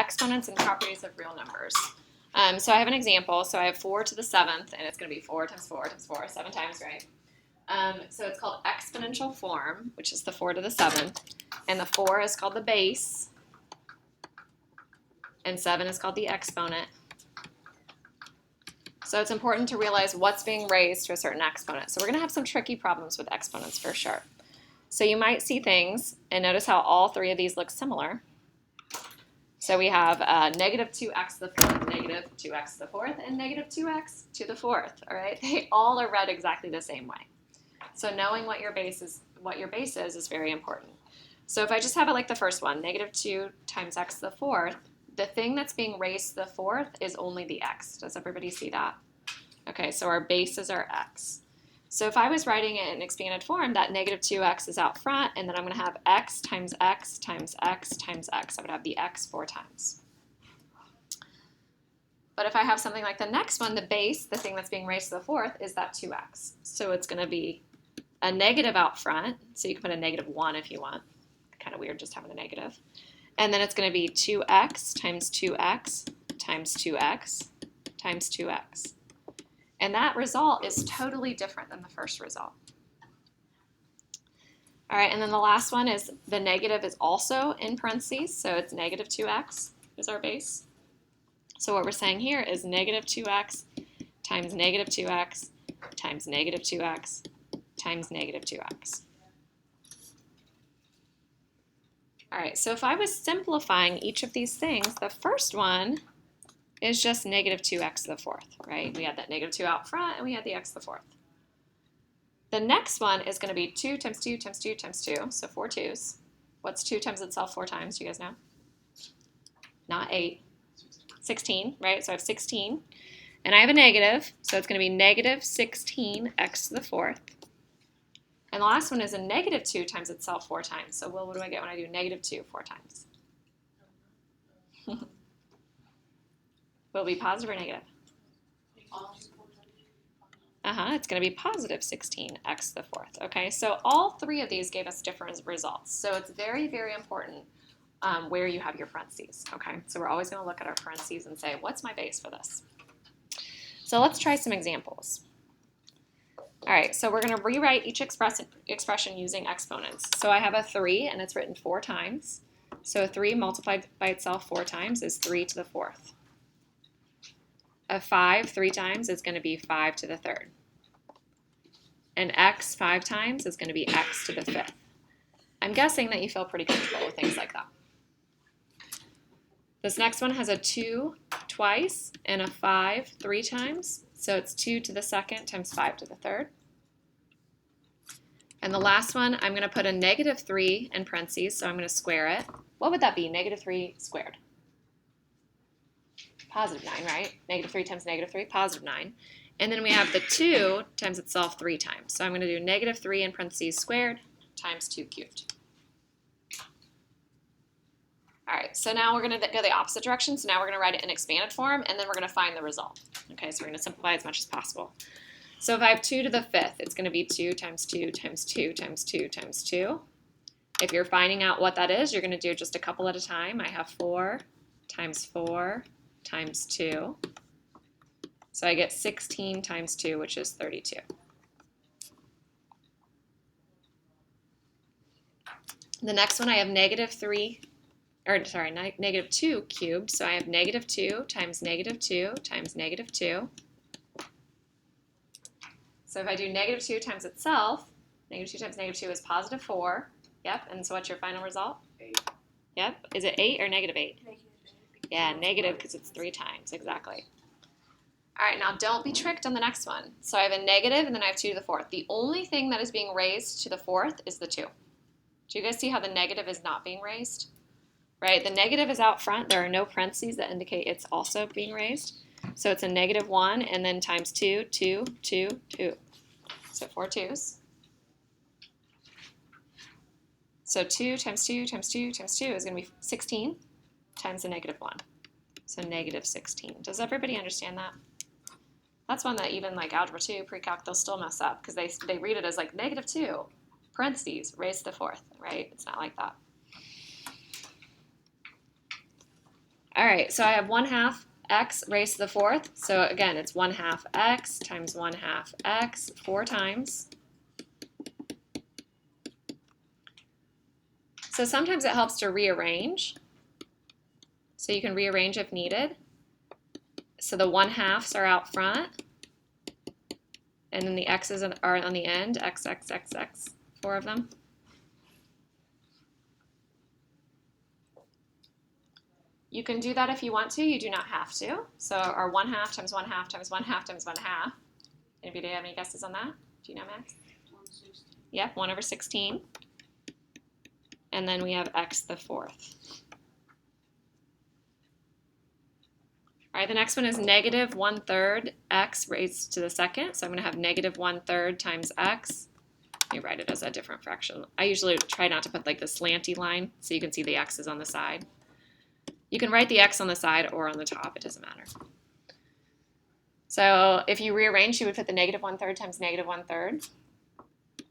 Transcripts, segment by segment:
exponents and properties of real numbers. So I have an example. So I have 4 to the 7th, and it's going to be 4 times 4 times 4, 7 times, right? So it's called exponential form, which is the 4 to the 7th, and the 4 is called the base, and 7 is called the exponent. So it's important to realize what's being raised to a certain exponent. So we're going to have some tricky problems with exponents for sure. So you might see things, and notice how all three of these look similar. So we have negative 2x to the 4th, negative 2x to the 4th, and negative 2x to the 4th. All right, they all are read exactly the same way. So knowing what your base is very important. So if I just have it like the first one, negative 2 times x to the 4th, the thing that's being raised to the 4th is only the x. Does everybody see that? Okay, so our bases are x. So if I was writing it in expanded form, that negative 2x is out front, and then I'm going to have x times x times x times x. I would have the x 4 times. But if I have something like the next one, the base, the thing that's being raised to the 4th, is that 2x. So it's going to be a negative out front, so you can put a negative 1 if you want. Kind of weird just having a negative. And then it's going to be 2x times 2x times 2x times 2x. And that result is totally different than the first result. All right, and then the last one is the negative is also in parentheses, so it's negative 2x is our base. So what we're saying here is negative 2x times negative 2x times negative 2x times negative 2x. All right, so if I was simplifying each of these things, the first one is just negative 2x to the 4th, right? We had that negative 2 out front, and we had the x to the 4th. The next one is going to be 2 times 2 times 2 times 2, so 4 2's. What's 2 times itself 4 times? Do you guys know? Not 8. 16, right? So I have 16. And I have a negative, so it's going to be negative 16x to the 4th. And the last one is a negative 2 times itself 4 times. So, well, what do I get when I do negative 2 4 times? Will it be positive or negative? It's going to be positive 16x to the 4th. Okay, so all three of these gave us different results. So it's very, very important where you have your parentheses. Okay, so we're always going to look at our parentheses and say, what's my base for this? So let's try some examples. All right, so we're going to rewrite each expression using exponents. So I have a 3, and it's written 4 times. So 3 multiplied by itself 4 times is 3 to the 4th. A 5 3 times is going to be 5 to the 3rd. And x 5 times is going to be x to the 5th. I'm guessing that you feel pretty comfortable with things like that. This next one has a 2 twice and a 5 3 times. So it's 2 to the 2nd times 5 to the 3rd. And the last one, I'm going to put a negative 3 in parentheses, so I'm going to square it. What would that be? Negative 3 squared. Positive 9, right? Negative 3 times negative 3, positive 9. And then we have the 2 times itself 3 times. So I'm going to do negative 3 in parentheses squared times 2 cubed. All right, so now we're going to go the opposite direction. So now we're going to write it in expanded form, and then we're going to find the result. Okay, so we're going to simplify as much as possible. So if I have 2 to the 5th, it's going to be 2 times 2 times 2 times 2 times 2. If you're finding out what that is, you're going to do just a couple at a time. I have 4 times 4 times 2. So I get 16 times 2, which is 32. The next one, I have negative 2 cubed. So I have negative 2 times negative 2 times negative 2. So if I do negative 2 times itself, negative 2 times negative 2 is positive 4. Yep, and so what's your final result? 8. Yep, is it 8 or negative 8? Negative 8. Yeah, negative because it's 3 times, exactly. All right, now don't be tricked on the next one. So I have a negative and then I have 2 to the 4th. The only thing that is being raised to the 4th is the 2. Do you guys see how the negative is not being raised? Right, the negative is out front. There are no parentheses that indicate it's also being raised. So it's a negative 1 and then times 2, 2, 2, 2. So 4 2's. So 2 times 2 times 2 times 2 is going to be 16 times the negative 1. So negative 16. Does everybody understand that? That's one that even like Algebra 2, pre-calc, they'll still mess up because they read it as like negative 2, parentheses, raised to the 4th, right? It's not like that. All right, so I have 1/2 x raised to the 4th. So again, it's 1/2 x times 1/2 x 4 times. So sometimes it helps to rearrange. So you can rearrange if needed. So the 1/2s are out front, and then the x's are on the end, x, 4 of them. You can do that if you want to, you do not have to. So our 1/2 times 1/2 times 1/2 times 1/2. Anybody have any guesses on that? Do you know, Max? 1/16. Yep, 1/16. And then we have x the 4th. All right, the next one is negative 1/3 x raised to the 2nd. So I'm going to have negative 1/3 times x. Let me write it as a different fraction. I usually try not to put like the slanty line so you can see the x's on the side. You can write the x on the side or on the top, it doesn't matter. So if you rearrange, you would put the negative 1/3 times negative 1/3.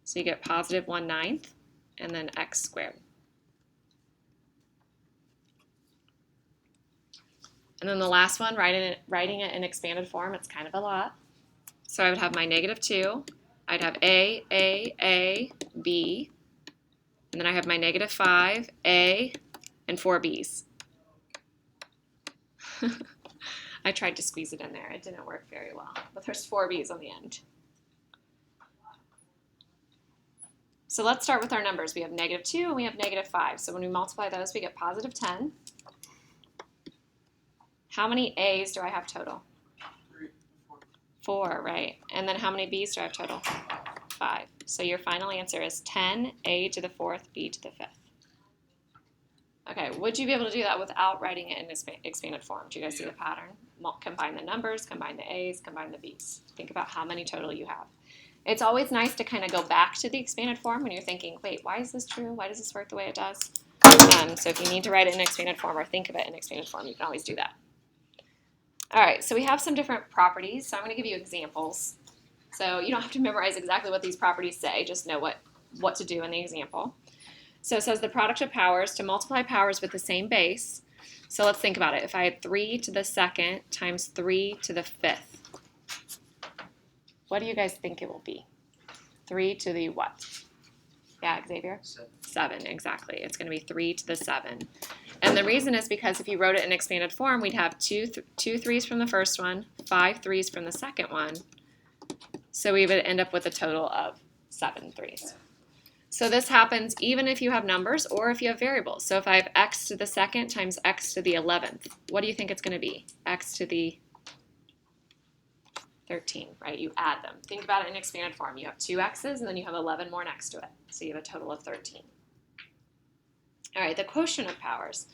So you get positive 1/9 and then x squared. And then the last one, writing it in expanded form, it's kind of a lot. So I would have my negative 2. I'd have A, B. And then I have my negative 5, A, and 4 B's. I tried to squeeze it in there. It didn't work very well. But there's 4 B's on the end. So let's start with our numbers. We have negative 2 and we have negative 5. So when we multiply those, we get positive 10. How many A's do I have total? 3, 4, right. And then how many B's do I have total? 5. So your final answer is 10, A to the 4th, B to the 5th. Okay, would you be able to do that without writing it in expanded form? Do you guys see the pattern? Combine the numbers, combine the A's, combine the B's. Think about how many total you have. It's always nice to kind of go back to the expanded form when you're thinking, wait, why is this true? Why does this work the way it does? So if you need to write it in expanded form or think of it in expanded form, you can always do that. All right, so we have some different properties. So I'm going to give you examples. So you don't have to memorize exactly what these properties say, just know what to do in the example. So it says the product of powers, to multiply powers with the same base. So let's think about it. If I had 3 to the 2nd times 3 to the 5th, what do you guys think it will be? 3 to the what? Yeah, Xavier? 7, exactly. It's going to be 3 to the 7. And the reason is because if you wrote it in expanded form, we'd have two 3's from the first one, 5 3's from the second one. So we would end up with a total of 7 3's. So this happens even if you have numbers or if you have variables. So if I have x to the 2nd times x to the 11th, what do you think it's going to be? X to the 13, right? You add them. Think about it in expanded form. You have 2 x's and then you have 11 more next to it. So you have a total of 13. All right, the quotient of powers.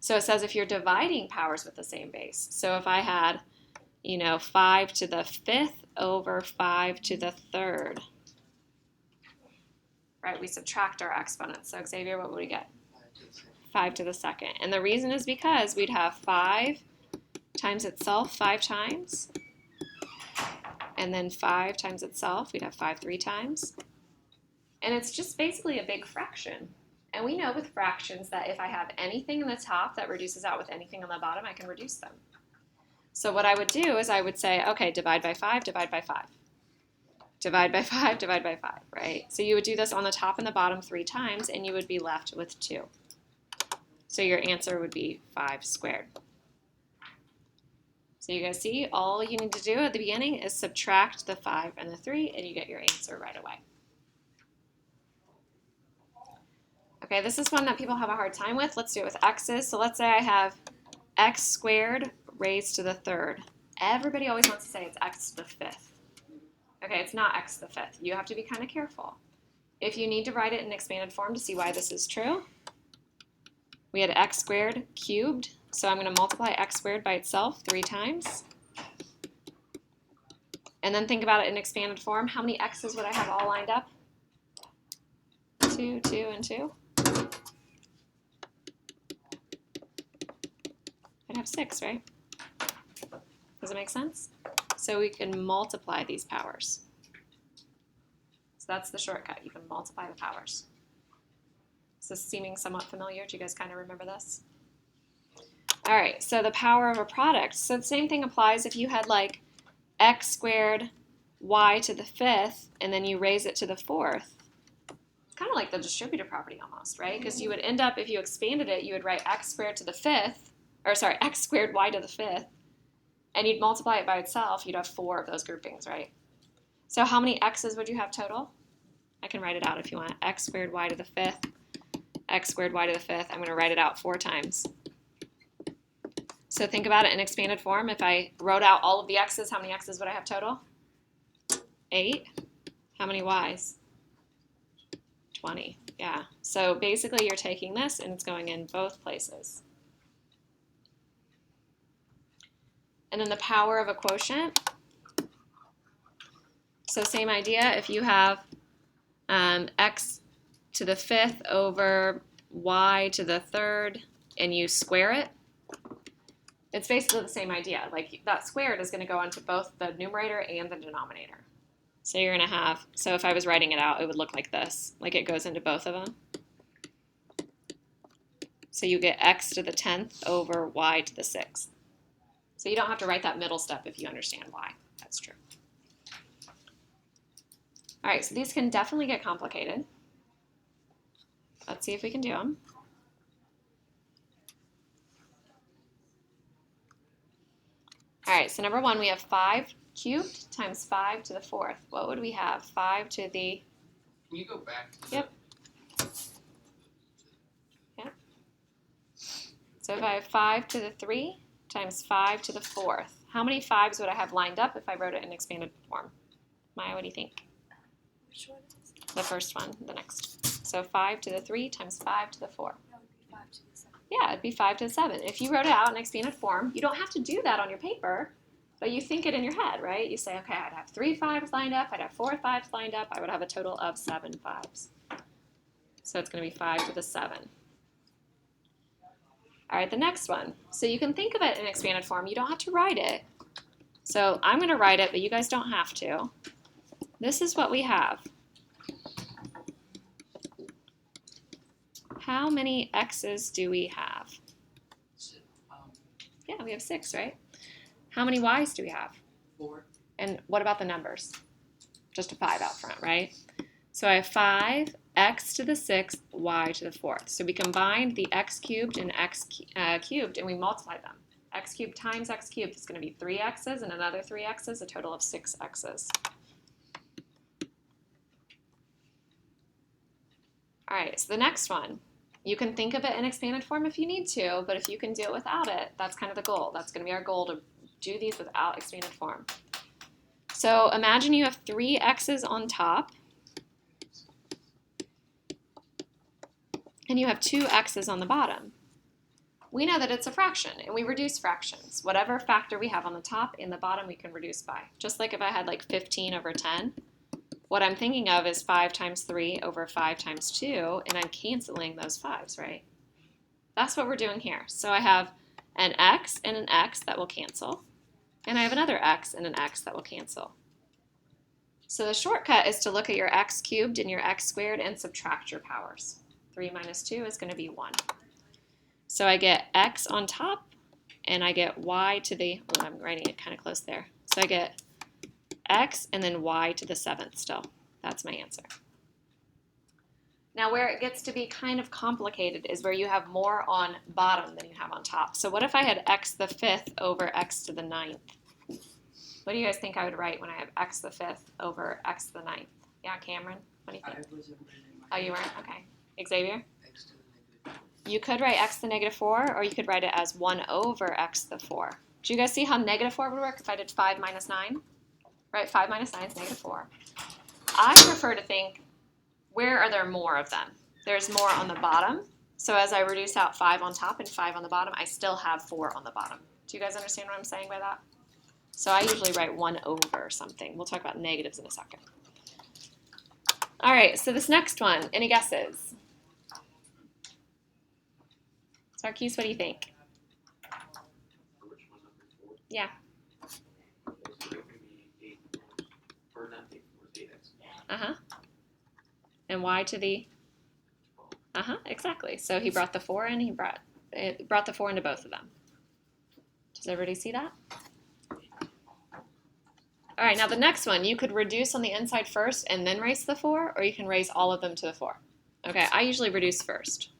So it says if you're dividing powers with the same base. So if I had, 5 to the 5th over 5 to the 3rd, right, we subtract our exponents. So Xavier, what would we get? 5 to the 2nd. And the reason is because we'd have 5 times itself 5 times. And then 5 times itself, we'd have 5 3 times. And it's just basically a big fraction. And we know with fractions that if I have anything in the top that reduces out with anything on the bottom, I can reduce them. So what I would do is I would say, okay, divide by 5, divide by 5. Divide by 5, divide by 5, right? So you would do this on the top and the bottom 3 times, and you would be left with 2. So your answer would be 5 squared. So you guys see, all you need to do at the beginning is subtract the 5 and the 3, and you get your answer right away. Okay, this is one that people have a hard time with. Let's do it with x's. So let's say I have x squared raised to the 3rd. Everybody always wants to say it's x to the 5th. Okay, it's not x to the 5th. You have to be kind of careful. If you need to write it in expanded form to see why this is true, we had x squared cubed. So I'm going to multiply x squared by itself 3 times. And then think about it in expanded form. How many x's would I have all lined up? 2, 2, and 2. I'd have 6, right? Does it make sense? So we can multiply these powers. So that's the shortcut. You can multiply the powers. Is this seeming somewhat familiar? Do you guys kind of remember this? All right, so the power of a product. So the same thing applies if you had like x squared y to the fifth, and then you raise it to the fourth. It's kind of like the distributive property almost, right? Because you would end up, if you expanded it, you would write x squared to the fifth, or sorry, x squared y to the fifth, and you'd multiply it by itself. You'd have 4 of those groupings, right? So how many x's would you have total? I can write it out if you want. X squared y to the fifth, x squared y to the fifth. I'm going to write it out 4 times. So think about it in expanded form. If I wrote out all of the x's, how many x's would I have total? 8. How many y's? 20. Yeah. So basically you're taking this and it's going in both places. And then the power of a quotient. So same idea. If you have x to the fifth over y to the third and you square it, it's basically the same idea. Like that squared is going to go into both the numerator and the denominator. So you're going to have, so if I was writing it out, it would look like this, like it goes into both of them. So you get x to the 10th over y to the 6th. So you don't have to write that middle step if you understand why. That's true. All right, so these can definitely get complicated. Let's see if we can do them. All right, so number 1, we have 5 cubed times 5 to the 4th. What would we have? 5 to the... Can you go back to Yep. Yep. So if I have 5 to the 3 times 5 to the 4th, how many 5s would I have lined up if I wrote it in expanded form? Maya, what do you think? Which one is it? The first one, the next. So 5 to the 3 times 5 to the 4. That would be 5 to the 7. Yeah, it'd be 5 to the 7. If you wrote it out in expanded form, you don't have to do that on your paper, but you think it in your head, right? You say, okay, I'd have 3 5s lined up, I'd have 4 5s lined up, I would have a total of 7 5s. So it's going to be 5 to the 7. All right, the next one. So you can think of it in expanded form. You don't have to write it. So I'm going to write it, but you guys don't have to. This is what we have. How many x's do we have? Yeah, we have 6, right? How many y's do we have? 4. And what about the numbers? Just a 5 out front, right? So I have 5, x to the 6th, y to the 4th. So we combined the x cubed and x cubed, and we multiplied them. X cubed times x cubed is going to be 3 x's and another 3 x's, a total of 6 x's. All right, so the next one. You can think of it in expanded form if you need to, but if you can do it without it, that's kind of the goal. That's going to be our goal, to do these without expanded form. So imagine you have 3 x's on top, and you have 2 x's on the bottom. We know that it's a fraction, and we reduce fractions. Whatever factor we have on the top and the bottom, we can reduce by. Just like if I had like 15 over 10, what I'm thinking of is 5 times 3 over 5 times 2, and I'm canceling those 5s, right? That's what we're doing here. So I have an x and an x that will cancel, and I have another x and an x that will cancel. So the shortcut is to look at your x cubed and your x squared and subtract your powers. 3 minus 2 is going to be 1. So I get x on top, and I get y to the, oh, I'm writing it kind of close there. So I get x and then y to the 7th still. That's my answer. Now where it gets to be kind of complicated is where you have more on bottom than you have on top. So what if I had x the 5th over x to the 9th? What do you guys think I would write when I have x the 5th over x to the 9th? Yeah, Cameron? What do you think? I wasn't writing Oh, you weren't? Okay. Xavier? x to the negative. You could write x to the negative 4, or you could write it as 1 over x to the 4. Do you guys see how negative 4 would work if I did 5 minus 9? Right, 5 minus 9 is negative 4. I prefer to think, where are there more of them? There's more on the bottom. So as I reduce out 5 on top and 5 on the bottom, I still have 4 on the bottom. Do you guys understand what I'm saying by that? So I usually write 1 over something. We'll talk about negatives in a second. All right, so this next one, any guesses? Sarkis, what do you think? Which one, number 4? Yeah. So that would be 8, or not 8, 4 is 8x. Uh-huh. And y to the? 12. Uh-huh, exactly. So he brought the 4 in, he brought the 4 into both of them. Does everybody see that? All right, now the next one, you could reduce on the inside first and then raise to the 4, or you can raise all of them to the 4. Okay, I usually reduce first.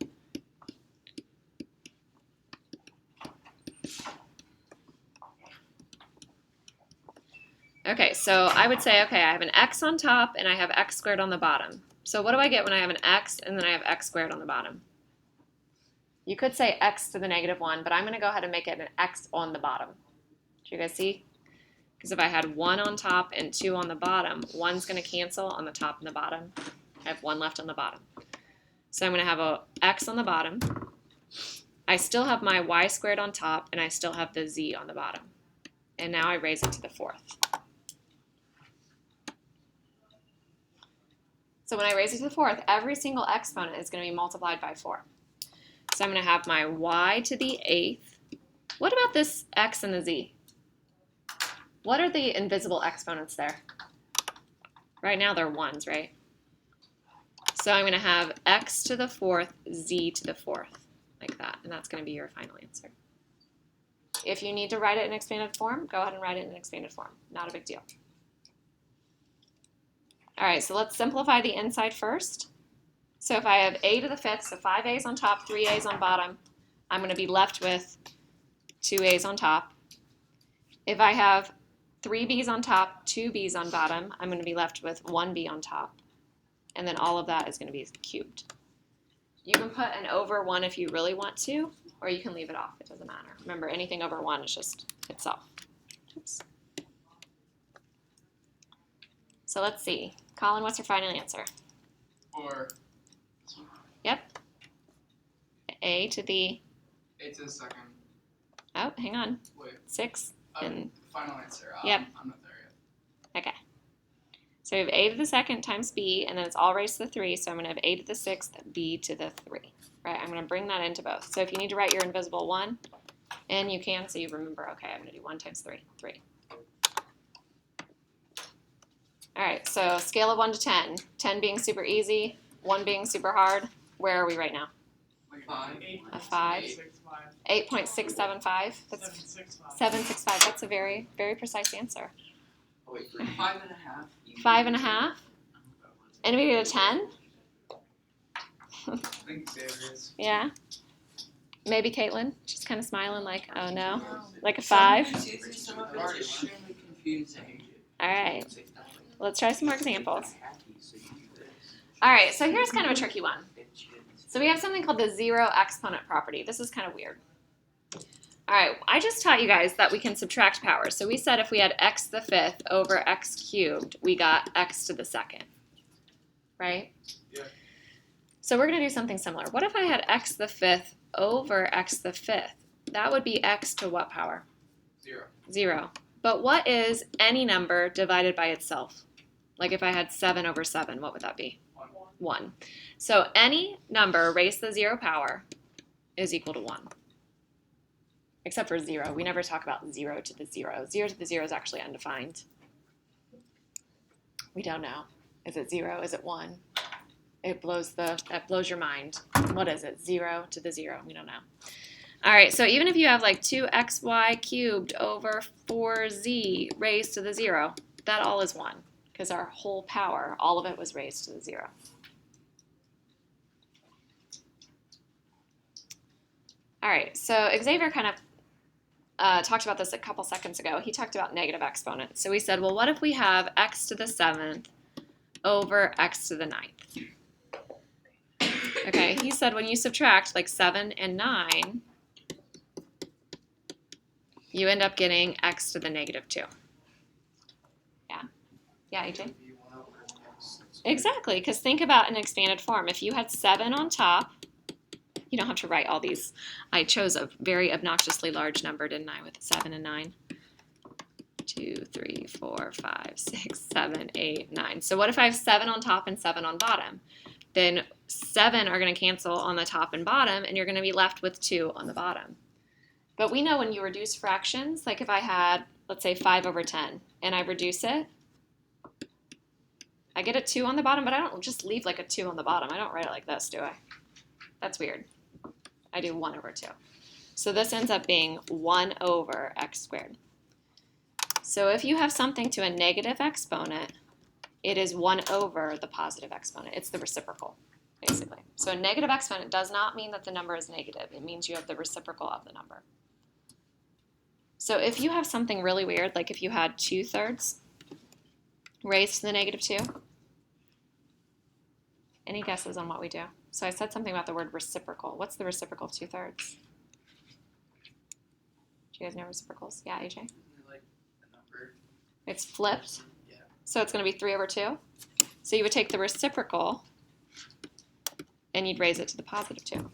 Okay, so I would say, okay, I have an x on top and I have x squared on the bottom. So what do I get when I have an x and then I have x squared on the bottom? You could say x to the -1, but I'm going to go ahead and make it an x on the bottom. Do you guys see? Because if I had 1 on top and 2 on the bottom, 1's going to cancel on the top and the bottom. I have 1 left on the bottom. So I'm going to have a x on the bottom. I still have my y squared on top, and I still have the z on the bottom. And now I raise it to the 4th. So when I raise it to the 4th, every single exponent is going to be multiplied by 4. So I'm going to have my y to the 8th. What about this x and the z? What are the invisible exponents there? Right now they're 1s, right? So I'm going to have x to the 4th, z to the 4th, like that. And that's going to be your final answer. If you need to write it in expanded form, go ahead and write it in expanded form. Not a big deal. All right, so let's simplify the inside first. So if I have a to the 5th, so 5 a's on top, 3 a's on bottom, I'm going to be left with 2 a's on top. If I have 3 b's on top, 2 b's on bottom, I'm going to be left with 1 b on top. And then all of that is going to be cubed. You can put an over 1 if you really want to, or you can leave it off. It doesn't matter. Remember, anything over 1 is just itself. Oops. So let's see. Colin, what's your final answer? Or Yep. A to the, a to the second. oh, hang on, Wait. 6. And Final answer. Yep. I'm not there yet. okay. So we have a to the 2nd times b, and then it's all raised to the 3, so I'm going to have a to the 6th, b to the 3. Right, I'm going to bring that into both. So if you need to write your invisible 1, and you can, so you remember, okay, I'm going to do 1 times 3, 3. All right, so scale of 1 to 10. 10 being super easy, 1 being super hard. Where are we right now? Like 5. A 5. 8.675. That's 765. That's a very, very precise answer. Oh, wait, 5.5. 5.5. Anybody get a 10? I think Xavier is. Yeah. Maybe Caitlin. She's kind of smiling like, oh no. Like a 5. Some of it's extremely confusing. All right. Let's try some more examples. All right, so here's kind of a tricky one. So we have something called the zero exponent property. This is kind of weird. All right, I just taught you guys that we can subtract powers. So we said if we had x to the 5th over x cubed, we got x to the 2nd, right? Yeah. So we're going to do something similar. What if I had x to the 5th over x to the 5th? That would be x to what power? 0. 0. But what is any number divided by itself? Like if I had 7 over 7, what would that be? 1. So any number raised to the 0 power is equal to 1. Except for 0. We never talk about 0 to the 0. 0 to the 0 is actually undefined. We don't know. Is it 0? Is it 1? It blows your mind. What is it? 0 to the 0. We don't know. All right, so even if you have like 2xy cubed over 4z raised to the 0, that all is 1 because our whole power, all of it was raised to the 0. All right, so Xavier kind of talked about this a couple seconds ago. He talked about negative exponents. So we said, well, what if we have x to the 7th over x to the 9th? Okay, he said when you subtract like 7 and 9, you end up getting x to the -2. Yeah. Yeah, AJ? Exactly, because think about an expanded form. If you had 7 on top, you don't have to write all these. I chose a very obnoxiously large number, didn't I, with 7 and 9? 2, 3, 4, 5, 6, 7, 8, 9. So what if I have 7 on top and 7 on bottom? Then 7 are going to cancel on the top and bottom, and you're going to be left with 2 on the bottom. But we know when you reduce fractions, like if I had, let's say 5 over 10, and I reduce it, I get a 2 on the bottom, but I don't just leave like a 2 on the bottom. I don't write it like this, do I? That's weird. I do 1 over 2. So this ends up being 1 over x squared. So if you have something to a negative exponent, it is 1 over the positive exponent. It's the reciprocal, basically. So a negative exponent does not mean that the number is negative. It means you have the reciprocal of the number. So if you have something really weird, like if you had 2/3 raised to the negative 2, any guesses on what we do? So I said something about the word reciprocal. What's the reciprocal of 2/3? Do you guys know reciprocals? Yeah, AJ? Isn't it like a number? It's flipped. Yeah. So it's going to be 3 over 2. So you would take the reciprocal and you'd raise it to the positive 2.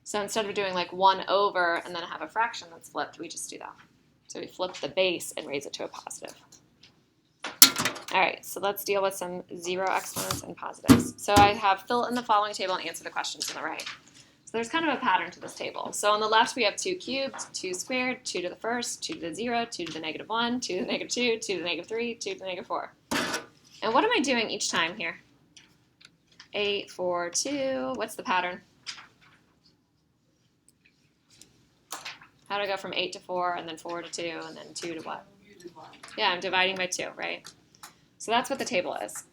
So instead of doing like 1 over and then have a fraction that's flipped, we just do that. So we flip the base and raise it to a positive. All right, so let's deal with some zero exponents and positives. So I have fill in the following table and answer the questions on the right. So there's kind of a pattern to this table. So on the left we have 2 cubed, 2 squared, 2 to the first, 2 to the 0, 2 to the negative 1, 2 to the negative 2, 2 to the negative 3, 2 to the negative 4. And what am I doing each time here? 8, 4, 2. What's the pattern? How do I go from 8 to 4 and then 4 to 2 and then 2 to what? Yeah, I'm dividing by 2, right? So that's what the table is.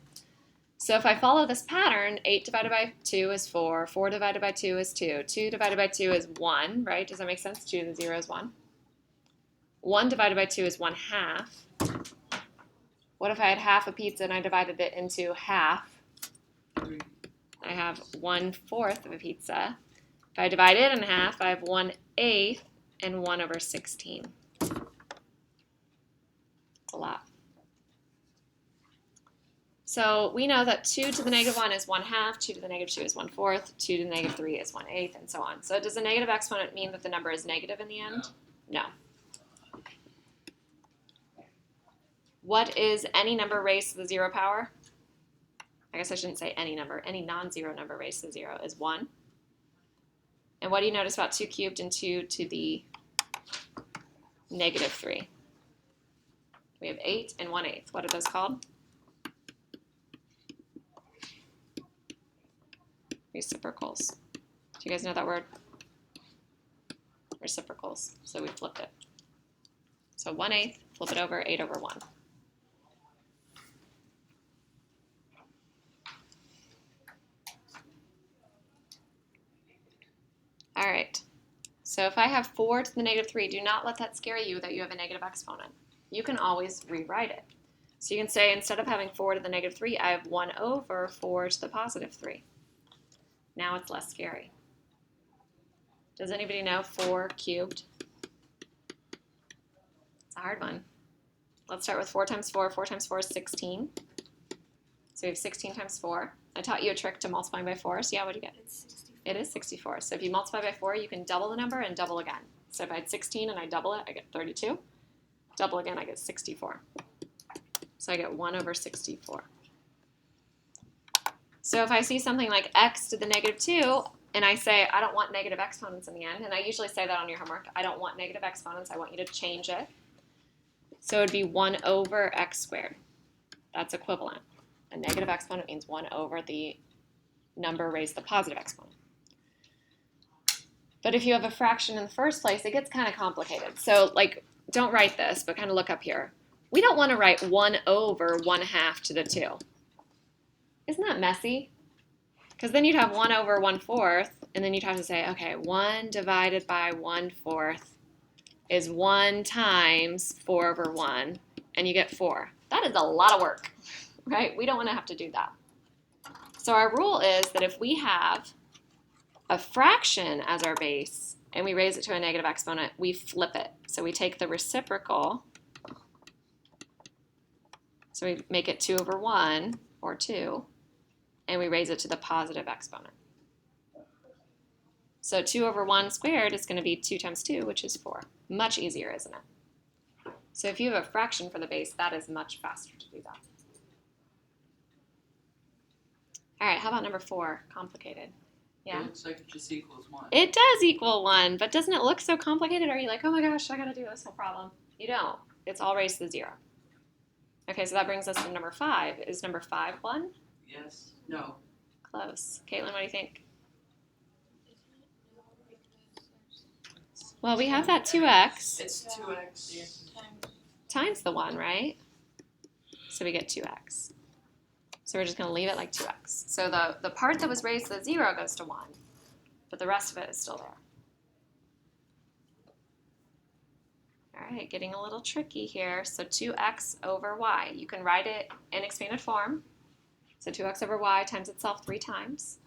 So if I follow this pattern, 8 divided by 2 is 4, 4 divided by 2 is 2, 2 divided by 2 is 1, right? Does that make sense? 2 to the 0 is 1. 1 divided by 2 is 1/2. What if I had half a pizza and I divided it into half? I have 1/4 of a pizza. If I divide it in half, I have 1/8 and 1 over 16. That's a lot. So we know that 2 to the negative 1 is 1/2, 2 to the negative 2 is 1/4, 2 to the negative 3 is 1/8, and so on. So does a negative exponent mean that the number is negative in the end? No. What is any number raised to the 0 power? I guess I shouldn't say any number. Any non-zero number raised to 0 is 1. And what do you notice about 2 cubed and 2 to the negative 3? We have 8 and 1/8. What are those called? Reciprocals. Do you guys know that word? Reciprocals. So we flipped it. So 1/8, flip it over, 8 over 1. All right. So if I have 4 to the negative 3, do not let that scare you that you have a negative exponent. You can always rewrite it. So you can say instead of having 4 to the negative 3, I have 1 over 4 to the positive 3. Now it's less scary. Does anybody know 4 cubed? It's a hard one. Let's start with 4 times 4. 4 times 4 is 16. So we have 16 times 4. I taught you a trick to multiplying by 4. So yeah, what do you get? It's 64. It is 64. So if you multiply by 4, you can double the number and double again. So if I had 16 and I double it, I get 32. Double again, I get 64. So I get 1 over 64. So if I see something like x to the negative 2, and I say I don't want negative exponents in the end, and I usually say that on your homework, I don't want negative exponents, I want you to change it. So it would be 1 over x squared. That's equivalent. A negative exponent means 1 over the number raised to the positive exponent. But if you have a fraction in the first place, it gets kind of complicated. So like, don't write this, but kind of look up here. We don't want to write 1 over 1/2 to the 2. Isn't that messy? Because then you'd have 1 over 1/4, and then you'd have to say, okay, 1 divided by 1/4 is 1 times 4 over 1, and you get 4. That is a lot of work, right? We don't want to have to do that. So our rule is that if we have a fraction as our base, and we raise it to a negative exponent, we flip it. So we take the reciprocal, so we make it 2 over 1, or 2, and we raise it to the positive exponent. So 2 over 1 squared is going to be 2 times 2, which is 4. Much easier, isn't it? So if you have a fraction for the base, that is much faster to do that. All right, how about number 4, complicated? Yeah? It looks like it just equals 1. It does equal 1, but doesn't it look so complicated? Are you like, oh my gosh, I got to do this whole problem? You don't. It's all raised to 0. Okay, so that brings us to number 5. Is number 5 1? Yes. No. Close. Caitlin, what do you think? Well, we have that 2x It's 2x. times the 1, right? So we get 2x. So we're just going to leave it like 2x. So the part that was raised to the 0 goes to 1, but the rest of it is still there. All right, getting a little tricky here. So 2x over y. You can write it in expanded form. So 2x over y times itself 3 times.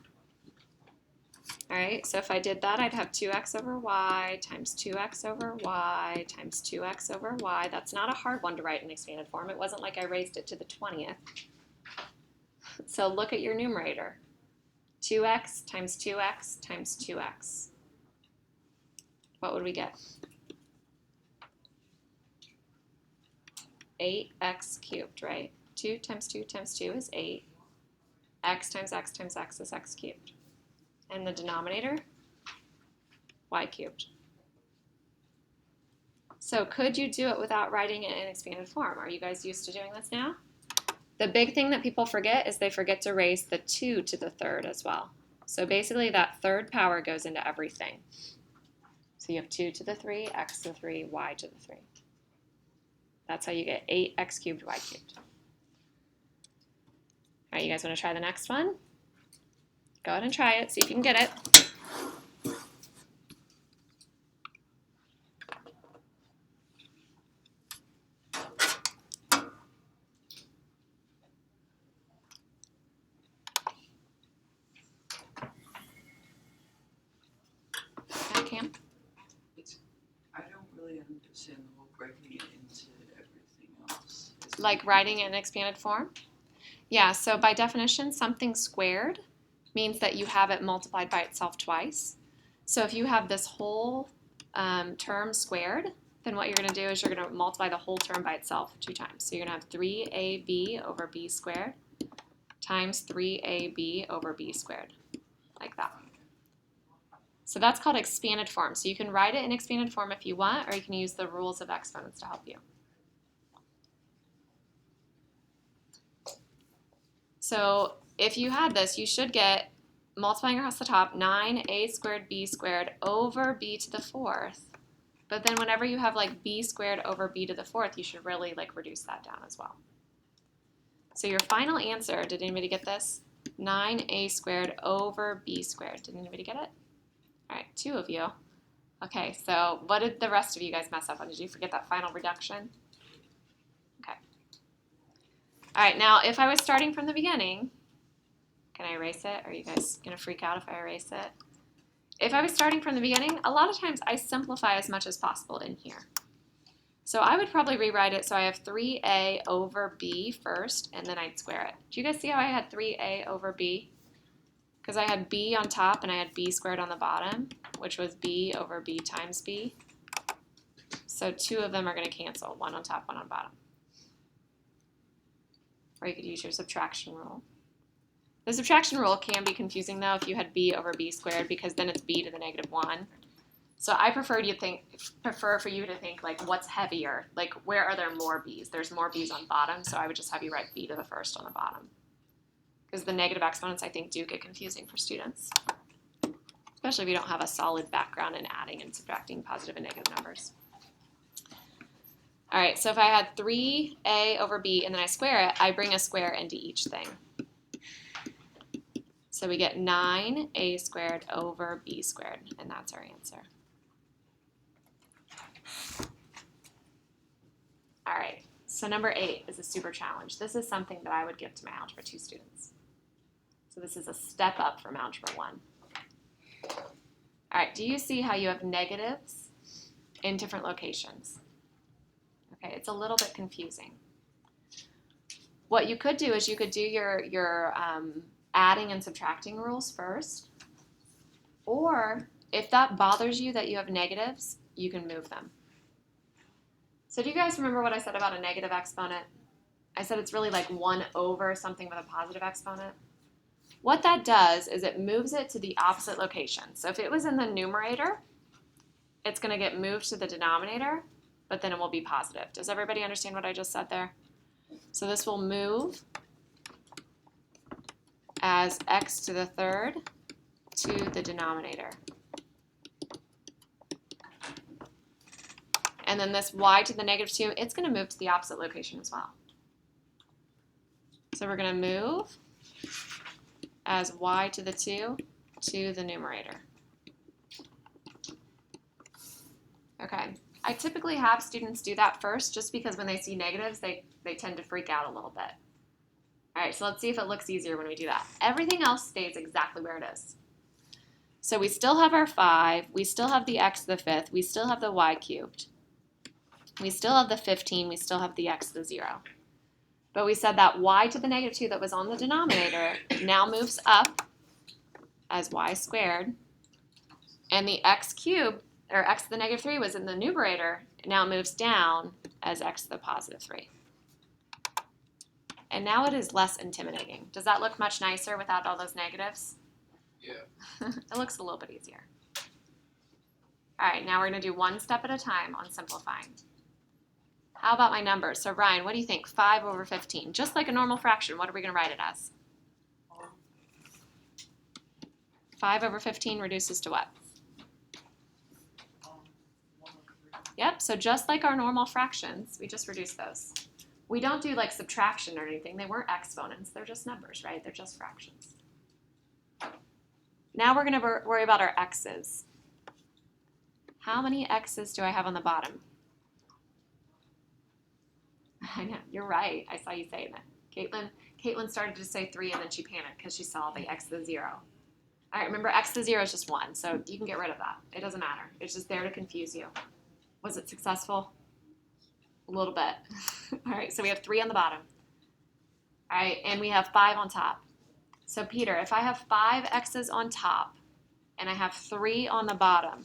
All right, so if I did that, I'd have 2x over y times 2x over y times 2x over y. That's not a hard one to write in expanded form. It wasn't like I raised it to the 20th. So look at your numerator. 2x times 2x times 2x. What would we get? 8x cubed, right? 2 times 2 times 2 is 8. X times x times x is x cubed. And the denominator? Y cubed. So could you do it without writing it in expanded form? Are you guys used to doing this now? The big thing that people forget is they forget to raise the 2 to the third as well. So basically that third power goes into everything. So you have 2 to the 3, x to the 3, y to the 3. That's how you get 8x cubed, y cubed. All right, you guys want to try the next one? Go ahead and try it, see if you can get it. Okay, Cam. I don't really understand the whole breaking it into everything else. Like writing it in expanded form? Yeah, so by definition, something squared means that you have it multiplied by itself twice. So if you have this whole term squared, then what you're going to do is you're going to multiply the whole term by itself 2 times. So you're going to have 3ab over b squared times 3ab over b squared, like that. So that's called expanded form. So you can write it in expanded form if you want, or you can use the rules of exponents to help you. So if you had this, you should get, multiplying across the top, 9a squared b squared over b to the 4th. But then whenever you have like b squared over b to the 4th, you should really like reduce that down as well. So your final answer, did anybody get this? 9a squared over b squared. Did anybody get it? All right, 2 of you. Okay, so what did the rest of you guys mess up on? Did you forget that final reduction? Okay. All right, now if I was starting from the beginning, can I erase it? Are you guys going to freak out if I erase it? If I was starting from the beginning, a lot of times I simplify as much as possible in here. So I would probably rewrite it so I have 3a over b first, and then I'd square it. Do you guys see how I had 3a over b? Because I had b on top and I had b squared on the bottom, which was b over b times b. So 2 of them are going to cancel, 1 on top, 1 on bottom. Or you could use your subtraction rule. The subtraction rule can be confusing though if you had b over b squared, because then it's b to the negative 1. So I prefer for you to think like what's heavier, like where are there more b's? There's more b's on bottom, so I would just have you write b to the first on the bottom. Because the negative exponents I think do get confusing for students, especially if you don't have a solid background in adding and subtracting positive and negative numbers. All right, so if I had 3a over b and then I square it, I bring a square into each thing. So we get 9a squared over b squared, and that's our answer. All right, so number 8 is a super challenge. This is something that I would give to my Algebra 2 students. So this is a step up from Algebra 1. All right, do you see how you have negatives in different locations? Okay, it's a little bit confusing. What you could do is you could do your adding and subtracting rules first, or if that bothers you that you have negatives, you can move them. So do you guys remember what I said about a negative exponent? I said it's really like 1 over something with a positive exponent. What that does is it moves it to the opposite location. So if it was in the numerator, it's going to get moved to the denominator, but then it will be positive. Does everybody understand what I just said there? So this will move as x to the 3rd to the denominator. And then this y to the negative 2, it's going to move to the opposite location as well. So we're going to move as y to the 2 to the numerator. Okay, I typically have students do that first just because when they see negatives, they tend to freak out a little bit. All right, so let's see if it looks easier when we do that. Everything else stays exactly where it is. So we still have our 5, we still have the x to the 5th, we still have the y cubed. We still have the 15, we still have the x to the 0. But we said that y to the negative 2 that was on the denominator now moves up as y squared, and the x cubed, or x to the negative 3 was in the numerator, it now moves down as x to the positive 3. And now it is less intimidating. Does that look much nicer without all those negatives? Yeah. It looks a little bit easier. All right, now we're going to do one step at a time on simplifying. How about my numbers? So Ryan, what do you think? 5 over 15. Just like a normal fraction, what are we going to write it as? 5 over 15 reduces to what? Yep, so just like our normal fractions, we just reduce those. We don't do like subtraction or anything. They weren't exponents. They're just numbers, right? They're just fractions. Now we're going to worry about our x's. How many x's do I have on the bottom? I know, you're right. I saw you saying it. Caitlin started to say 3 and then she panicked because she saw the x to the 0. All right, remember x to the 0 is just 1, so you can get rid of that. It doesn't matter. It's just there to confuse you. Was it successful? A little bit. All right, so we have 3 on the bottom. All right, and we have 5 on top. So Peter, if I have 5 x's on top and I have 3 on the bottom,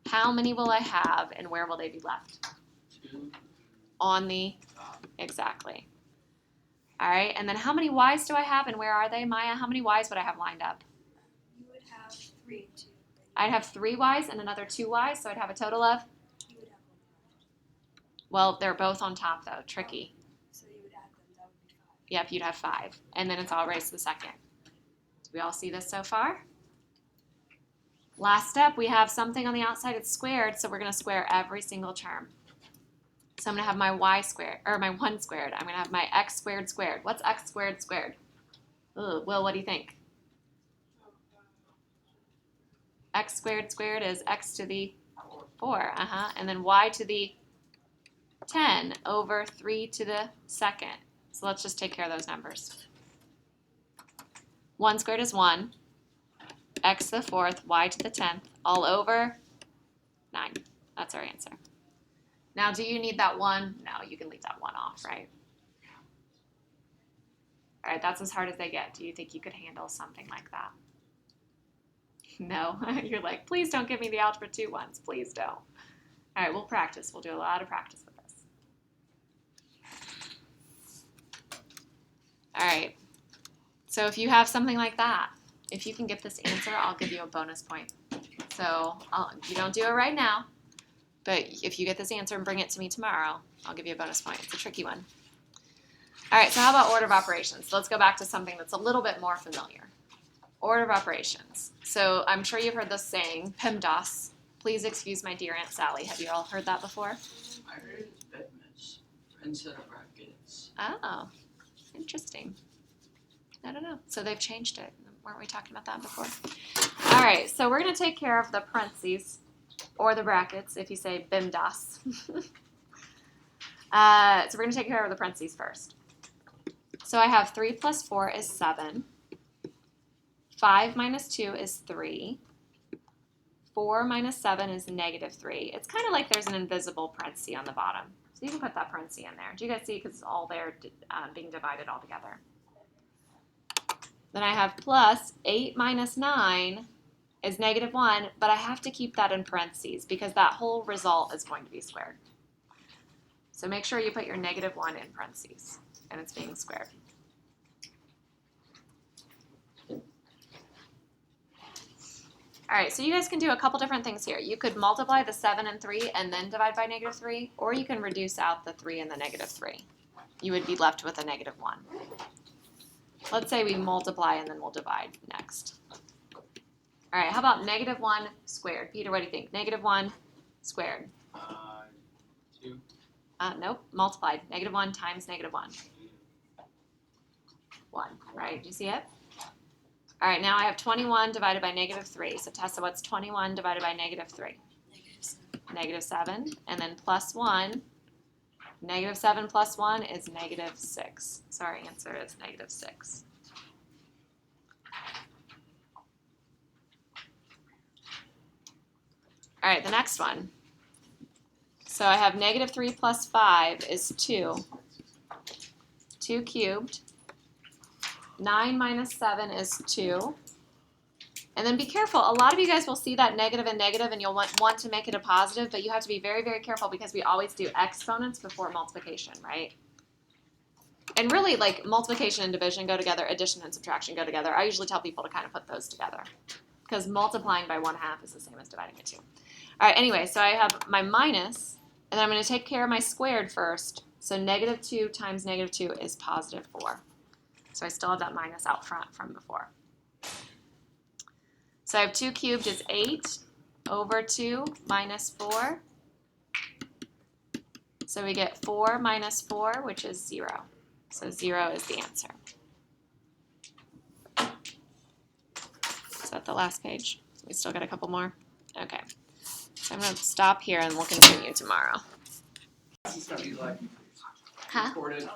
how many will I have and where will they be left? 2 On the, top. exactly. All right, and then how many y's do I have and where are they? Maya, how many y's would I have lined up? You would have 3, 2. I'd have 3 y's and another 2 y's, so I'd have a total of, You would have 1. well, they're both on top though, tricky. So you would add them. That would be 5. Yep, you'd have 5, and then it's all raised to the second. Do we all see this so far? Last step, we have something on the outside, it's squared, so we're going to square every single term. So I'm going to have my y squared, or my 1 squared. I'm going to have my x squared squared. What's x squared squared? Ooh, Will, what do you think? X squared squared is x to the 4, and then y to the 10 over 3 to the second. So let's just take care of those numbers. 1 squared is 1, x to the 4th, y to the 10th, all over 9. That's our answer. Now, do you need that 1? No, you can leave that 1 off, right? All right, that's as hard as they get. Do you think you could handle something like that? No, you're like, please don't give me the algebra 2 ones. Please don't. All right, we'll practice. We'll do a lot of practice with this. All right, so if you have something like that, if you can get this answer, I'll give you a bonus point. So you don't do it right now, but if you get this answer and bring it to me tomorrow, I'll give you a bonus point. It's a tricky one. All right, so how about order of operations? So let's go back to something that's a little bit more familiar. Order of operations. So I'm sure you've heard this saying, PEMDAS. Please excuse my dear Aunt Sally. Have you all heard that before? I heard it's bedmess instead of brackets. Oh, interesting. I don't know. So they've changed it. Weren't we talking about that before? All right, so we're going to take care of the parentheses or the brackets if you say BIMDAS. So we're going to take care of the parentheses first. So I have 3 plus 4 is 7. 5 minus 2 is 3. 4 minus 7 is negative 3. It's kind of like there's an invisible parenthesis on the bottom. So you can put that parenthesis in there. Do you guys see? Because it's all there being divided all together. Then I have plus 8 minus 9 is negative 1, but I have to keep that in parentheses because that whole result is going to be squared. So make sure you put your negative 1 in parentheses, and it's being squared. All right, so you guys can do a couple different things here. You could multiply the 7 and 3 and then divide by negative 3, or you can reduce out the 3 and the negative 3. You would be left with a negative 1. Let's say we multiply and then we'll divide next. All All right, how about negative 1 squared? Peter, what do you think? Negative 1 squared. 2. Nope, multiplied. Negative 1 times negative 1. 1, right? Do you see it? All right, now I have 21 divided by negative 3. So Tessa, what's 21 divided by negative 3? Negative 7. And then plus 1. Negative 7 plus 1 is negative 6. So our answer is negative 6. All right, the next one. So I have negative 3 plus 5 is 2. 2 cubed. 9 minus 7 is 2. And then be careful. A lot of you guys will see that negative and you'll want to make it a positive, but you have to be very, very careful because we always do exponents before multiplication, right? And really, like, multiplication and division go together, addition and subtraction go together. I usually tell people to kind of put those together because multiplying by 1/2 is the same as dividing by 2. All right, anyway, so I have my minus, and then I'm going to take care of my squared first. So negative 2 times negative 2 is positive 4. So I still have that minus out front from before. So I have 2 cubed is 8 over 2 minus 4. So we get 4 minus 4, which is 0. So 0 is the answer. Is that the last page? We still got a couple more? Okay. So I'm going to stop here and we'll continue tomorrow. This is going to be like Huh? recorded.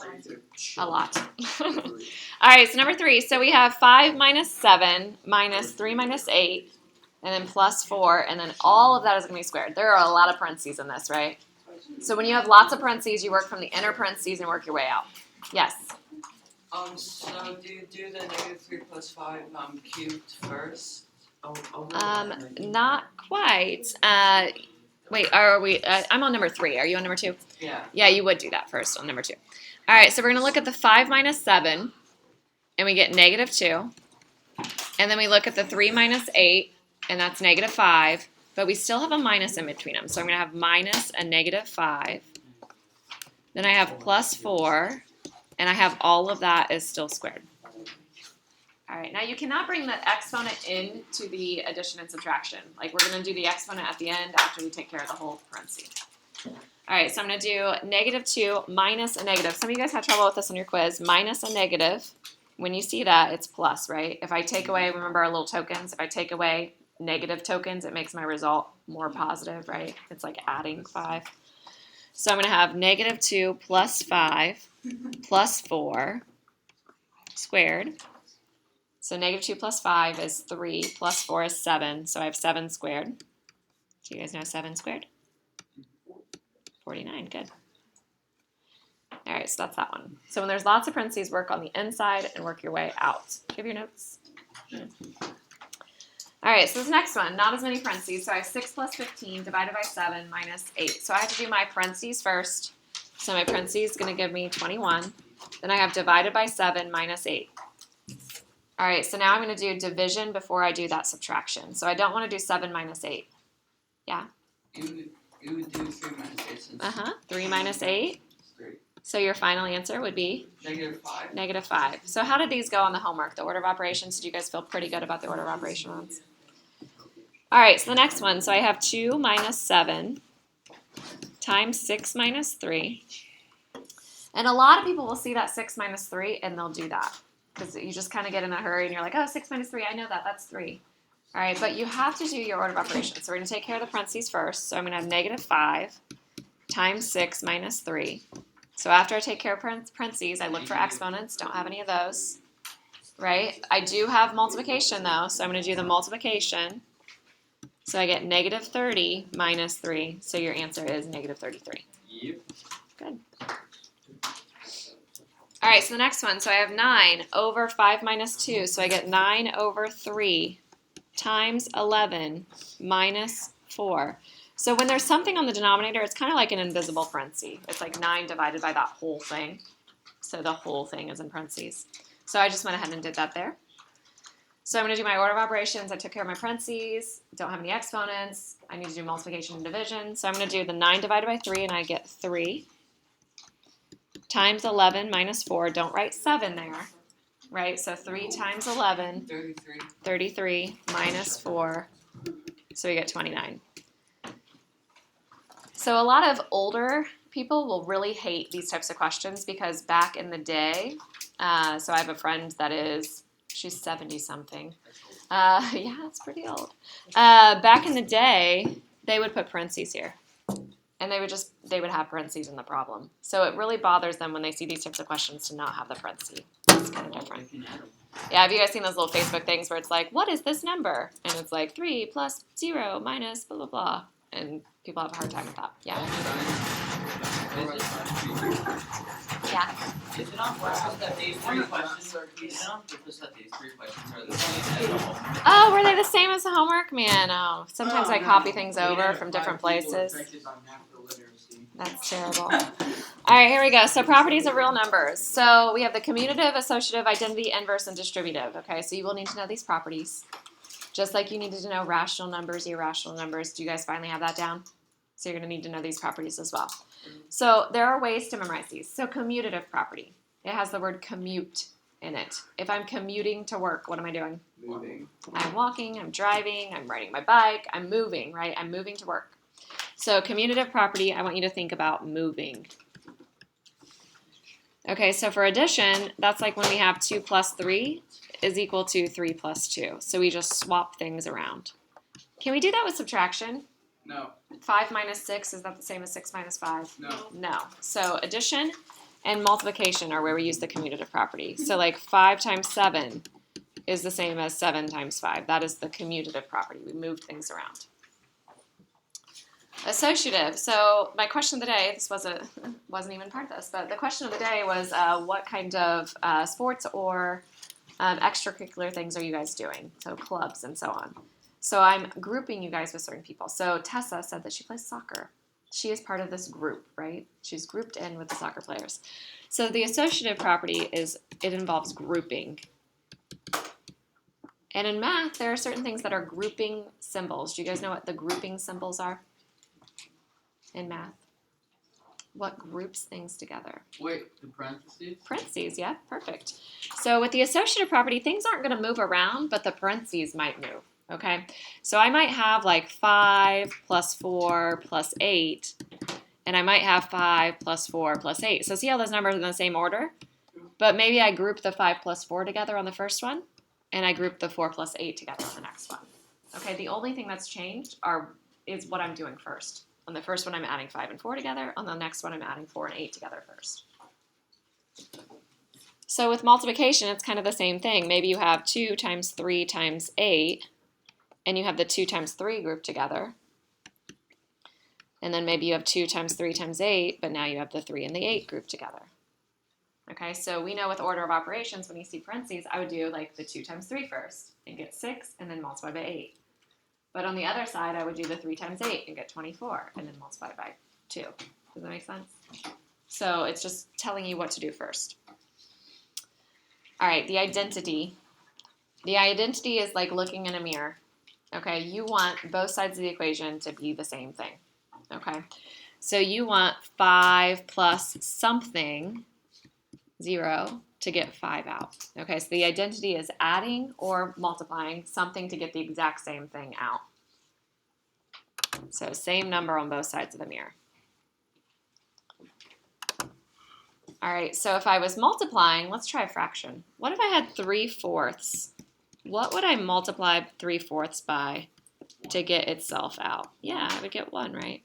A lot. All right, so number 3. So we have 5 minus 7 minus 3 minus 8, and then plus 4, and then all of that is going to be squared. There are a lot of parentheses in this, right? So when you have lots of parentheses, you work from the inner parentheses and work your way out. Yes? So do you do the negative 3 plus 5 cubed first? Not quite. Wait, are we? I'm on number 3. Are you on number 2? Yeah. Yeah, you would do that first on number 2. All right, so we're going to look at the 5 minus 7, and we get negative 2. And then we look at the 3 minus 8, and that's negative 5. But we still have a minus in between them. So I'm going to have minus a negative 5. Then I have plus 4. And I have all of that is still squared. All right, now you cannot bring the exponent into the addition and subtraction. Like we're going to do the exponent at the end after we take care of the whole parentheses. All right, so I'm going to do negative 2 minus a negative. Some of you guys had trouble with this on your quiz. Minus a negative. When you see that, it's plus, right? If I take away, remember our little tokens, if I take away negative tokens, it makes my result more positive, right? It's like adding 5. So I'm going to have negative 2 plus 5 plus 4 squared. So negative 2 plus 5 is 3 plus 4 is 7. So I have 7 squared. Do you guys know 7 squared? 49. Good. All right, so that's that one. So when there's lots of parentheses, work on the inside and work your way out. Do you have your notes? All right, so this next one, not as many parentheses. So I have 6 plus 15 divided by 7 minus 8. So I have to do my parentheses first. So my parentheses is going to give me 21. Then I have divided by 7 minus 8. All right, so now I'm going to do division before I do that subtraction. So I don't want to do 7 minus 8. Yeah? You would do 3 minus 8 since 3 minus 8. So your final answer would be? negative 5. Negative 5. So how did these go on the homework, the order of operations? Did you guys feel pretty good about the order of operation ones? All right, so the next one. So I have 2 minus 7 times 6 minus 3. And a lot of people will see that 6 minus 3 and they'll do that. Because you just kind of get in a hurry and you're like, oh, 6 minus 3, I know that, that's 3. All right, but you have to do your order of operations. So we're going to take care of the parentheses first. So I'm going to have negative 5 times 6 minus 3. So after I take care of parentheses, I look for exponents. Don't have any of those, right? I do have multiplication, though, so I'm going to do the multiplication. So I get negative 30 minus 3. So your answer is negative 33. Yep. Good. All right, so the next one. So I have 9 over 5 minus 2. So I get 9 over 3 times 11 minus 4. So when there's something on the denominator, it's kind of like an invisible parenthesis. It's like 9 divided by that whole thing. So the whole thing is in parentheses. So I just went ahead and did that there. So I'm going to do my order of operations. I took care of my parentheses. Don't have any exponents. I need to do multiplication and division. So I'm going to do the 9 divided by 3, and I get 3 times 11 minus 4. Don't write 7 there. right? So 3 times 11, 33. 33 minus 4, so we get 29. So a lot of older people will really hate these types of questions because back in the day, so I have a friend that she's 70-something. Yeah, it's pretty old. Back in the day, they would put parentheses here. And they would have parentheses in the problem. So it really bothers them when they see these types of questions to not have the parentheses. It's kind of different. Yeah, have you guys seen those little Facebook things where it's like, what is this number? And it's like 3 plus 0 minus blah, blah, blah. And people have a hard time with that. Yeah. Yeah. Is it on purpose that these three questions are the same as all? Oh, were they the same as the homework? Man, oh. Sometimes I copy things over from different places. That's terrible. All right, here we go. So properties of real numbers. So we have the commutative, associative, identity, inverse, and distributive. Okay, so you will need to know these properties. Just like you needed to know rational numbers, irrational numbers. Do you guys finally have that down? So you're going to need to know these properties as well. So there are ways to memorize these. So commutative property. It has the word commute in it. If I'm commuting to work, what am I doing? Moving. I'm walking, I'm driving, I'm riding my bike, I'm moving, right? I'm moving to work. So commutative property, I want you to think about moving. Okay, so for addition, that's like when we have 2 plus 3 is equal to 3 plus 2. So we just swap things around. Can we do that with subtraction? No. 5 minus 6, is that the same as 6 minus 5? No. No. So addition and multiplication are where we use the commutative property. So like 5 times 7 is the same as 7 times 5. That is the commutative property. We moved things around. Associative. So my question of the day, this wasn't even part of this, but the question of the day was what kind of sports or extracurricular things are you guys doing? So clubs and so on. So I'm grouping you guys with certain people. So Tessa said that she plays soccer. She is part of this group, right? She's grouped in with the soccer players. So the associative property it involves grouping. And in math, there are certain things that are grouping symbols. Do you guys know what the grouping symbols are in math? What groups things together? Wait, the parentheses? Parentheses, yeah, perfect. So with the associative property, things aren't going to move around, but the parentheses might move. Okay, so I might have like 5 plus 4 plus 8, and I might have 5 plus 4 plus 8. So see how those numbers are in the same order? But maybe I group the 5 plus 4 together on the first one, and I group the 4 plus 8 together on the next one. Okay, the only thing that's changed is what I'm doing first. On the first one, I'm adding 5 and 4 together. On the next one, I'm adding 4 and 8 together first. So with multiplication, it's kind of the same thing. Maybe you have 2 times 3 times 8, and you have the 2 times 3 grouped together. And then maybe you have 2 times 3 times 8, but now you have the 3 and the 8 grouped together. Okay, so we know with order of operations, when you see parentheses, I would do like the 2 times 3 first and get 6 and then multiply by 8. But on the other side, I would do the 3 times 8 and get 24 and then multiply by 2. Does that make sense? So it's just telling you what to do first. All right, the identity. The identity is like looking in a mirror. Okay, you want both sides of the equation to be the same thing. Okay, so you want 5 plus something, 0, to get 5 out. Okay, so the identity is adding or multiplying something to get the exact same thing out. So same number on both sides of the mirror. All right, so if I was multiplying, let's try a fraction. What if I had 3/4? What would I multiply 3/4 by to get itself out? Yeah, I would get 1, right?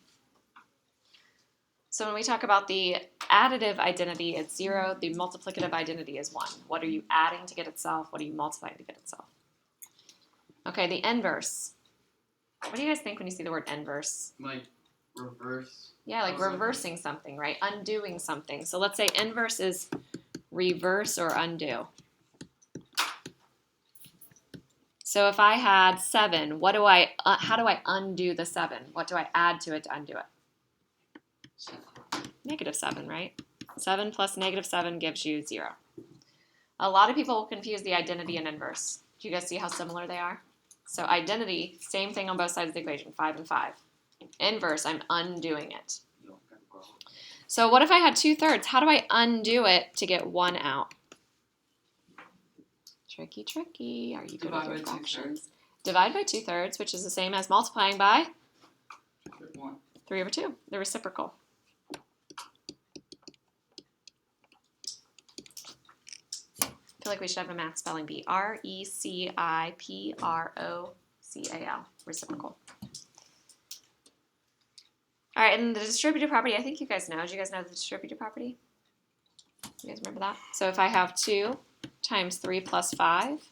So when we talk about the additive identity, it's 0. The multiplicative identity is 1. What are you adding to get itself? What are you multiplying to get itself? Okay, the inverse. What do you guys think when you see the word inverse? Like reverse. Yeah, like reversing something, right? Undoing something. So let's say inverse is reverse or undo. So if I had 7, how do I undo the 7? What do I add to it to undo it? -7, right? 7 plus -7 gives you 0. A lot of people will confuse the identity and inverse. Do you guys see how similar they are? So identity, same thing on both sides of the equation, 5 and 5. Inverse, I'm undoing it. So what if I had 2/3? How do I undo it to get 1 out? Tricky, tricky. Are you good Divide with your by fractions? Divide by 2/3, which is the same as multiplying by 1. 3/2, the reciprocal. I feel like we should have a math spelling bee. RECIPROCAL, reciprocal. All right, and the distributive property, I think you guys know. Do you guys know the distributive property? You guys remember that? So if I have 2 times 3 plus 5,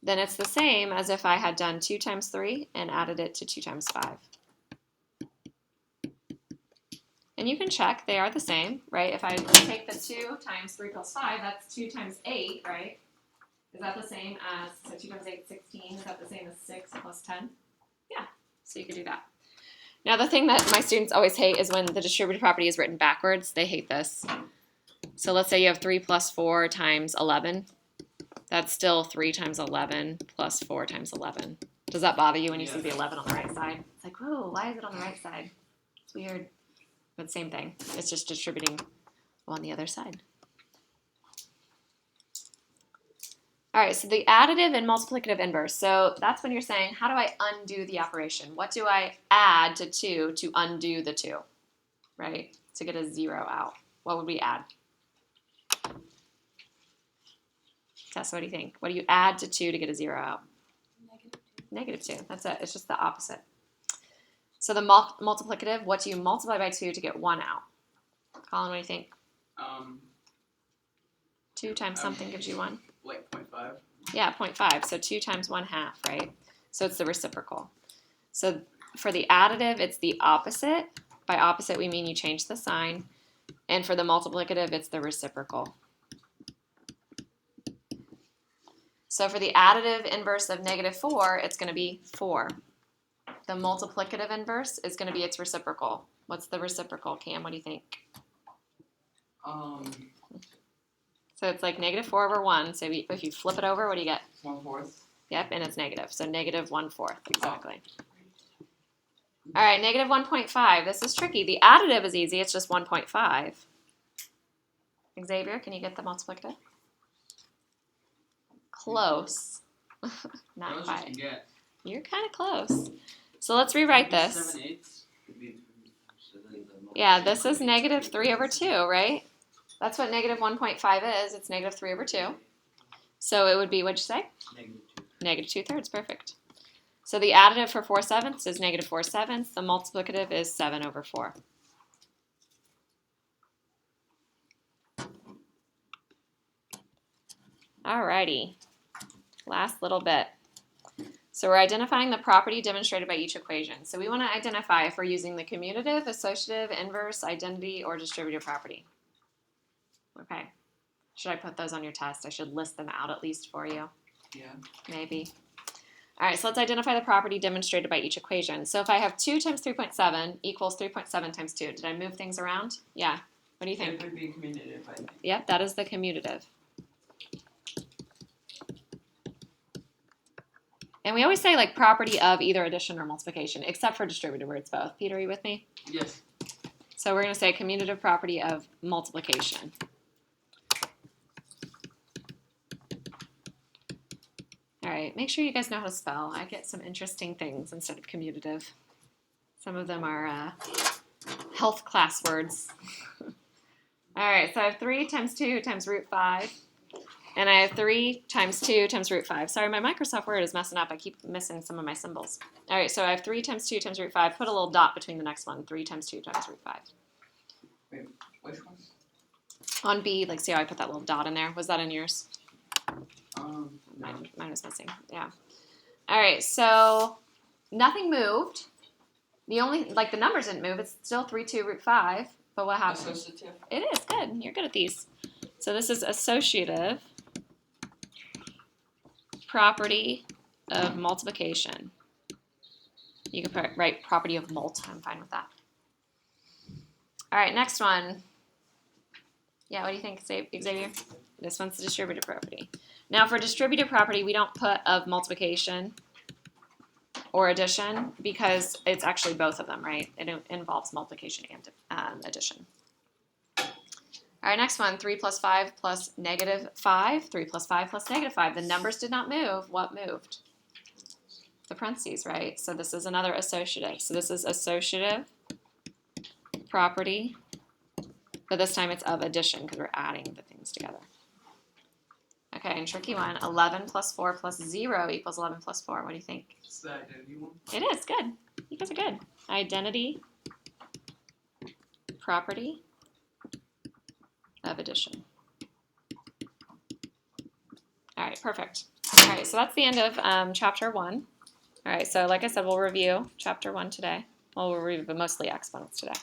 then it's the same as if I had done 2 times 3 and added it to 2 times 5. And you can check, they are the same, right? If I take the 2 times 3 plus 5, that's 2 times 8, right? Is that the same as, so 2 times 8 is 16, is that the same as 6 plus 10? Yeah, so you could do that. Now the thing that my students always hate is when the distributive property is written backwards. They hate this. So let's say you have 3 plus 4 times 11. That's still 3 times 11 plus 4 times 11. Does that bother you when you see the 11 on the right side? It's like, whoa, why is it on the right side? It's weird. But same thing. It's just distributing on the other side. All right, so the additive and multiplicative inverse. So that's when you're saying, how do I undo the operation? What do I add to 2 to undo the 2, right? To get a 0 out. What would we add? Tessa, what do you think? What do you add to 2 to get a 0 out? -2. That's it. It's just the opposite. So the multiplicative, what do you multiply by 2 to get 1 out? Colin, what do you think? 2 times something gives you 1? Like 0.5. Yeah, 0.5. So 2 times 1/2, right? So it's the reciprocal. So for the additive, it's the opposite. By opposite, we mean you change the sign. And for the multiplicative, it's the reciprocal. So for the additive inverse of -4, it's going to be 4. The multiplicative inverse is going to be its reciprocal. What's the reciprocal, Cam? What do you think? So it's like -4/1. So if you flip it over, what do you get? 1/4. Yep, and it's negative. So -1/4, exactly. All right, -1.5. This is tricky. The additive is easy. It's just 1.5. Xavier, can you get the multiplicative? Close. Not What else you quite. can get? You're kind of close. So let's rewrite this. 7/8. Yeah, this is -3/2, right? That's what -1.5 is. It's -3/2. So it would be, what'd you say? -2/3, perfect. So the additive for 4/7 is -4/7. The multiplicative is 7/4. Alrighty, last little bit. So we're identifying the property demonstrated by each equation. So we want to identify if we're using the commutative, associative, inverse, identity, or distributive property. Okay. Should I put those on your test? I should list them out at least for you. Yeah. Maybe. All right, so let's identify the property demonstrated by each equation. So if I have 2 times 3.7 equals 3.7 times 2. Did I move things around? Yeah. What do you think? It would be commutative, I think. Yep, that is the commutative. And we always say like property of either addition or multiplication, except for distributive where it's both. Peter, are you with me? Yes. So we're going to say commutative property of multiplication. All right, make sure you guys know how to spell. I get some interesting things instead of commutative. Some of them are health class words. All right, so I have 3 times 2 times root 5. And I have 3 times 2 times root 5. Sorry, my Microsoft Word is messing up. I keep missing some of my symbols. All right, so I have 3 times 2 times root 5. Put a little dot between the next one. 3 times 2 times root 5. Wait, which one? On B, like, see how I put that little dot in there? Was that in yours? No. Mine was missing, yeah. All right, so nothing moved. The only, like, the numbers didn't move. It's still 3, 2, root 5. But what happened? Associative. It is, good. You're good at these. So this is associative property of multiplication. You can write property of mult. I'm fine with that. All right, next one. Yeah, what do you think, Xavier? This one's the distributive property. Now for distributive property, we don't put of multiplication or addition because it's actually both of them, right? It involves multiplication and addition. All All right, next one, 3 plus 5 plus negative 5. 3 plus 5 plus negative 5. The numbers did not move. What moved? The parentheses, right? So this is another associative. So this is associative property, but this time it's of addition because we're adding the things together. Okay, and tricky one, 11 plus 4 plus 0 equals 11 plus 4. What do you think? It's the identity one. It is, good. You guys are good. Identity property of addition. All right, perfect. All right, so that's the end of chapter 1. All right, so like I said, we'll review chapter 1 today. Well, we'll review mostly exponents today.